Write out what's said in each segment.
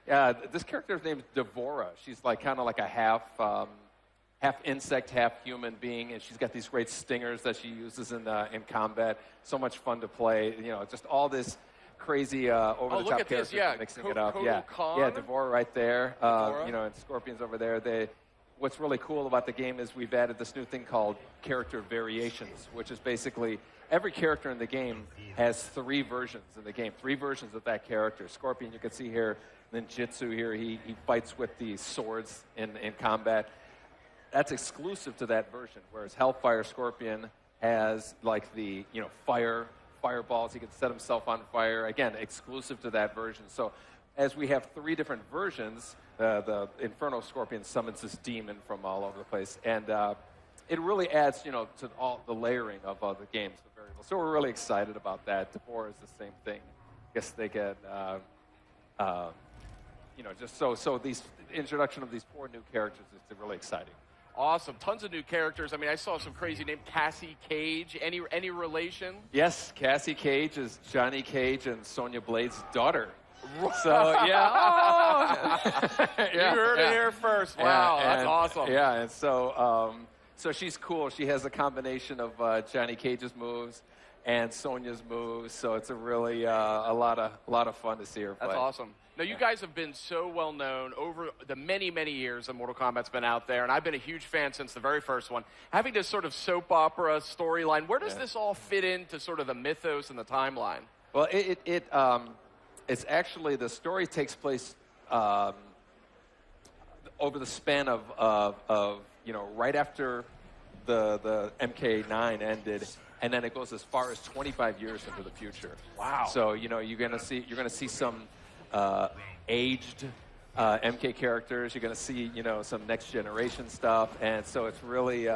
This character's name is Devora. She's like kind of like a half insect, half human being, and she's got these great stingers that she uses in combat. So much fun to play. You know, just all this crazy over-the-top characters mixing it up. Yeah, Devora right there. You know, and Scorpion's over there. What's really cool about the game is we've added this new thing called character variations, which is basically every character in the game has 3 versions in the game, 3 versions of that character. Scorpion, you can see here, ninjutsu here, he fights with the swords in combat. That's exclusive to that version, whereas Hellfire Scorpion has like the, you know, fireballs. He can set himself on fire. Again, exclusive to that version. So as we have 3 different versions, the Inferno Scorpion summons this demon from all over the place. And it really adds, you know, to all the layering of the games, the variables. So we're really excited about that. Devora is the same thing. I guess they get, you know, just so these introduction of these 4 new characters is really exciting. Awesome. Tons of new characters. I mean, I saw some crazy name, Cassie Cage. Any relation? Yes, Cassie Cage is Johnny Cage and Sonya Blade's daughter. So, yeah. Oh. You heard it here first. Wow, that's awesome. Yeah, and so so she's cool. She has a combination of Johnny Cage's moves and Sonya's moves, so it's a really a lot of fun to see her play. That's awesome. Now, you guys have been so well known over the many, many years that Mortal Kombat's been out there, and I've been a huge fan since the very first one. Having this sort of soap opera storyline, where does this all fit into sort of the mythos and the timeline? Well, it's actually, the story takes place over the span of you know, right after the MK9 ended, and then it goes as far as 25 years into the future. Wow. So, you know, you're gonna see some aged MK characters. You're going to see, you know, some next generation stuff, and so it's really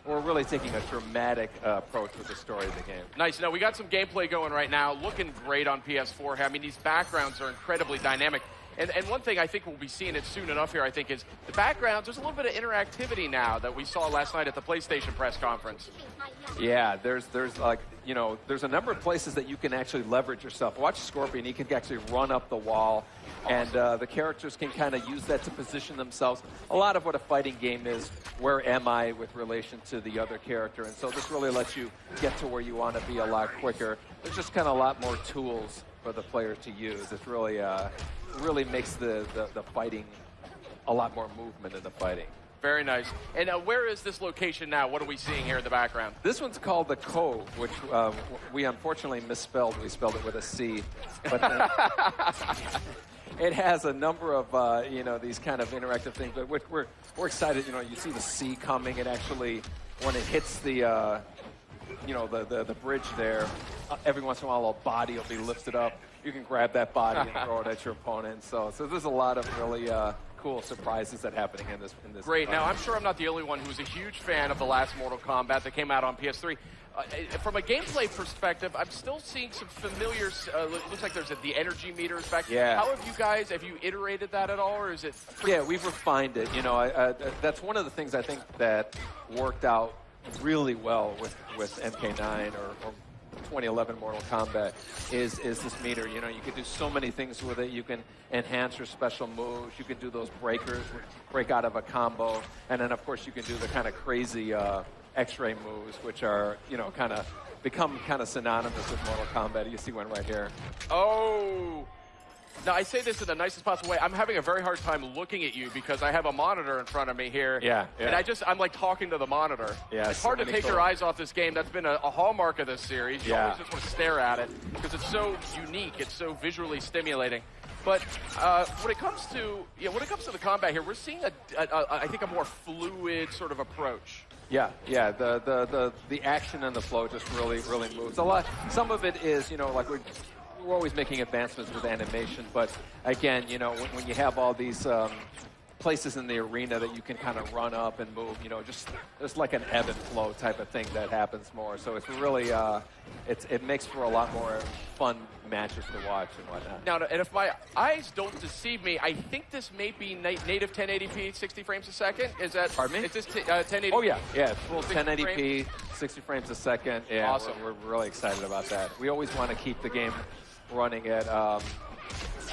we're really taking a dramatic approach with the story of the game. Nice. Now we got some gameplay going right now, looking great on PS4. I mean, these backgrounds are incredibly dynamic. And one thing I think we'll be seeing it soon enough here, I think, is the backgrounds. There's a little bit of interactivity now that we saw last night at the PlayStation press conference. Yeah, there's like, you know, there's a number of places that you can actually leverage yourself. Watch Scorpion, he can actually run up the wall, and the characters can kind of use that to position themselves. A lot of what a fighting game is, where am I with relation to the other character, and so this really lets you get to where you want to be a lot quicker. There's just kind of a lot more tools for the player to use. It's really really makes the fighting a lot more movement in the fighting. Very nice. And where is this location now? What are we seeing here in the background? This one's called the Cove, which we unfortunately misspelled. We spelled it with a C. But it has a number of you know, these kind of interactive things. But we're excited. You know, you see the sea coming. It actually, when it hits the you know, the bridge there, every once in a while a body will be lifted up. You can grab that body and throw it at your opponent. So there's a lot of really cool surprises that are happening in this. Great. Now, I'm sure I'm not the only one who's a huge fan of the last Mortal Kombat that came out on PS3. From a gameplay perspective, I'm still seeing some familiar. Looks like there's the energy meters back. Yeah. How have you iterated that at all, or is it? Yeah, we've refined it. You know, that's one of the things I think that worked out really well with MK9 or 2011 Mortal Kombat is this meter. You know, you can do so many things with it. You can enhance your special moves. You can do those breakers, break out of a combo, and then of course you can do the kind of crazy X-ray moves, which are, you know, kind of become kind of synonymous with Mortal Kombat. You see one right here. Oh. Now, I say this in the nicest possible way. I'm having a very hard time looking at you because I have a monitor in front of me here. Yeah. And I'm like talking to the monitor. Yeah, it's hard to take your eyes off this game. That's been a hallmark of this series. You always just want to stare at it because it's so unique. It's so visually stimulating. But when it comes to the combat here, we're seeing I think a more fluid sort of approach. Yeah. The action and the flow just really moves a lot. Some of it is, you know, like we're always making advancements with animation, but again, you know, when you have all these places in the arena that you can kind of run up and move, you know, just like an ebb and flow type of thing that happens more. So it's really, it makes for a lot more fun matches to watch and whatnot. Now, and if my eyes don't deceive me, I think this may be native 1080p, 60 frames a second. Is that? Pardon me? Is this 1080p? Oh yeah, full 1080p, 60 frames a second. Yeah, awesome. We're really excited about that. We always want to keep the game running at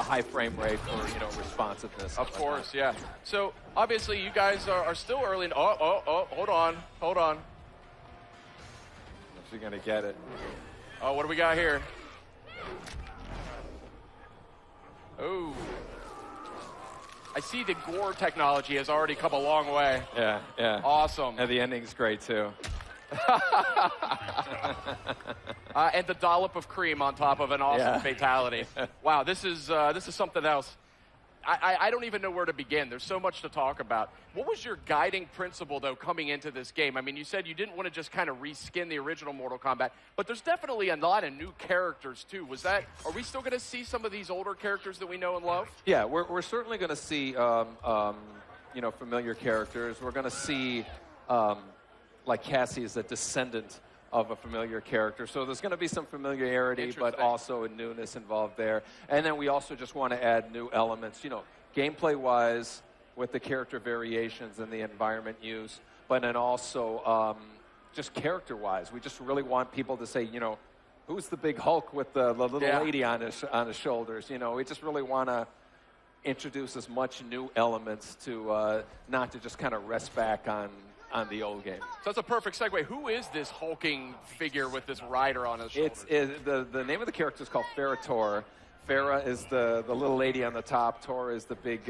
a high frame rate for responsiveness. Of course, yeah. So obviously you guys are still early. Hold on. If you're gonna get it. Oh, what do we got here? Oh. I see the gore technology has already come a long way. Yeah. Awesome. And the ending's great too. And the dollop of cream on top of an awesome fatality. Wow, this is something else. I don't even know where to begin. There's so much to talk about. What was your guiding principle, though, coming into this game? I mean, you said you didn't want to just kind of reskin the original Mortal Kombat, but there's definitely a lot of new characters, too. Are we still going to see some of these older characters that we know and love? Yeah, we're certainly going to see, familiar characters. We're going to see, like Cassie is a descendant of a familiar character. So there's going to be some familiarity, but also a newness involved there. And then we also just want to add new elements, gameplay-wise with the character variations and the environment use, but then also just character-wise. We just really want people to say, who's the big Hulk with the little lady on his shoulders? We just really want to introduce as much new elements to not to just kind of rest back on the old game. So that's a perfect segue. Who is this hulking figure with this rider on his shoulders? The name of the character is called Ferra Torr. Ferra is the little lady on the top. Torr is the big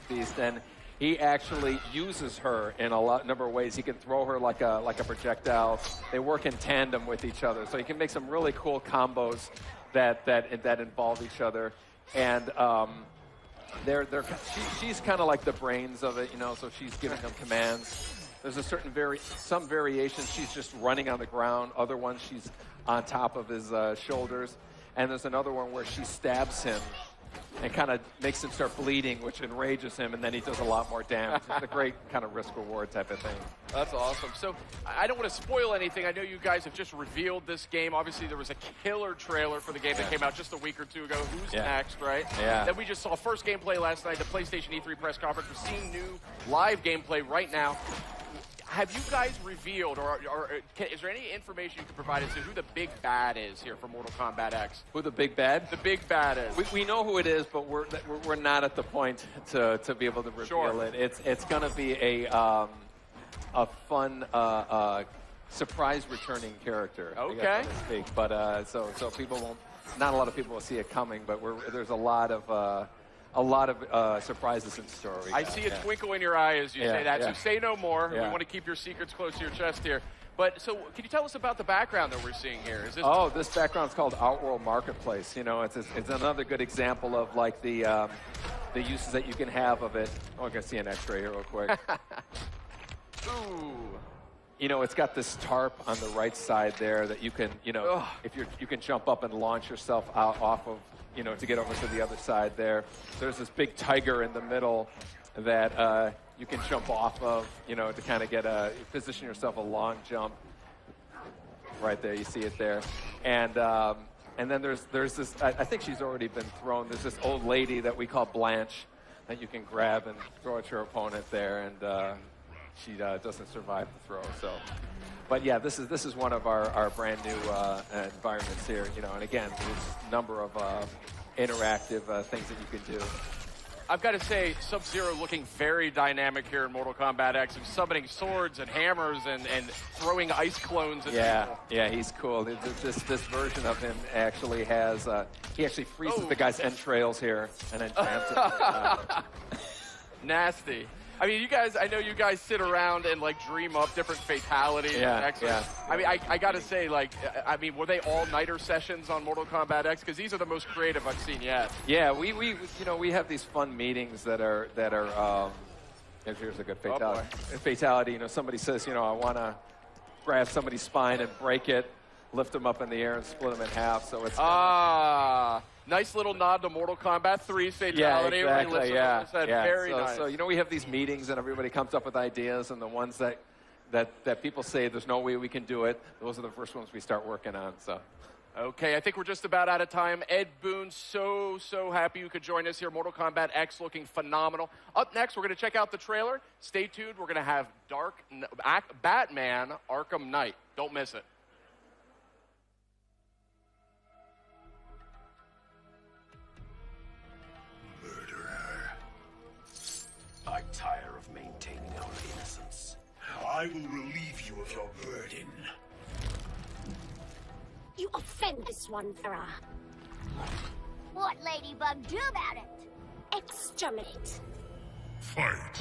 beast, and he actually uses her in a number of ways. He can throw her like a projectile. They work in tandem with each other, so he can make some really cool combos that involve each other. And she's kind of like the brains of it, so she's giving them commands. There's a certain some variations she's just running on the ground. Other ones she's on top of his shoulders. And there's another one where she stabs him and kind of makes him start bleeding, which enrages him, and then he does a lot more damage. It's a great kind of risk-reward type of thing. That's awesome. So I don't want to spoil anything. I know you guys have just revealed this game. Obviously, there was a killer trailer for the game that came out just a week or two ago. Who's next, right? Yeah. Then we just saw first gameplay last night, the PlayStation E3 press conference. We're seeing new live gameplay right now. Have you guys revealed, or is there any information you can provide as to who the big bad is here for Mortal Kombat X? Who the big bad? The big bad is. We know who it is, but we're not at the point to be able to reveal it. It's going to be a fun surprise returning character. Okay. But so people won't. Not a lot of people will see it coming, but there's a lot of surprises in store. I see a twinkle in your eye as you say that, so say no more. We want to keep your secrets close to your chest here. But so can you tell us about the background that we're seeing here? Is this this background's called Outworld Marketplace. It's another good example of like the uses that you can have of it. Oh, I'm going to see an x-ray here real quick. Ooh. It's got this tarp on the right side there that you can, if you can jump up and launch yourself out off of, to get over to the other side there. There's this big tiger in the middle that you can jump off of, to kind of position yourself a long jump. Right there, you see it there. And then there's this, I think she's already been thrown. There's this old lady that we call Blanche that you can grab and throw at your opponent there, and she doesn't survive the throw. So, but yeah, this is one of our brand new environments here. And again, there's a number of interactive things that you can do. I've got to say, Sub-Zero looking very dynamic here in Mortal Kombat X. He's summoning swords and hammers and throwing ice clones at people. Yeah, he's cool. This version of him actually has, he actually freezes the guy's entrails here and then jams it. Nasty. I mean, I know you guys sit around and dream up different fatalities. Yeah. I mean, I got to say, were they all-nighter sessions on Mortal Kombat X? Because these are the most creative I've seen yet. Yeah, we have these fun meetings that are here's a good fatality. Fatality, somebody says, I want to grab somebody's spine and break it, lift them up in the air and split them in half. So it's nice little nod to Mortal Kombat 3's fatality. Yeah, exactly. Very nice. So we have these meetings and everybody comes up with ideas, and the ones that people say there's no way we can do it, those are the first ones we start working on. So. Okay, I think we're just about out of time. Ed Boon, so happy you could join us here. Mortal Kombat X looking phenomenal. Up next, we're going to check out the trailer. Stay tuned. We're going to have Batman Arkham Knight. Don't miss it. I will relieve you of your burden. You offend this one, Ferra. What Ladybug do about it? Exterminate. Fight.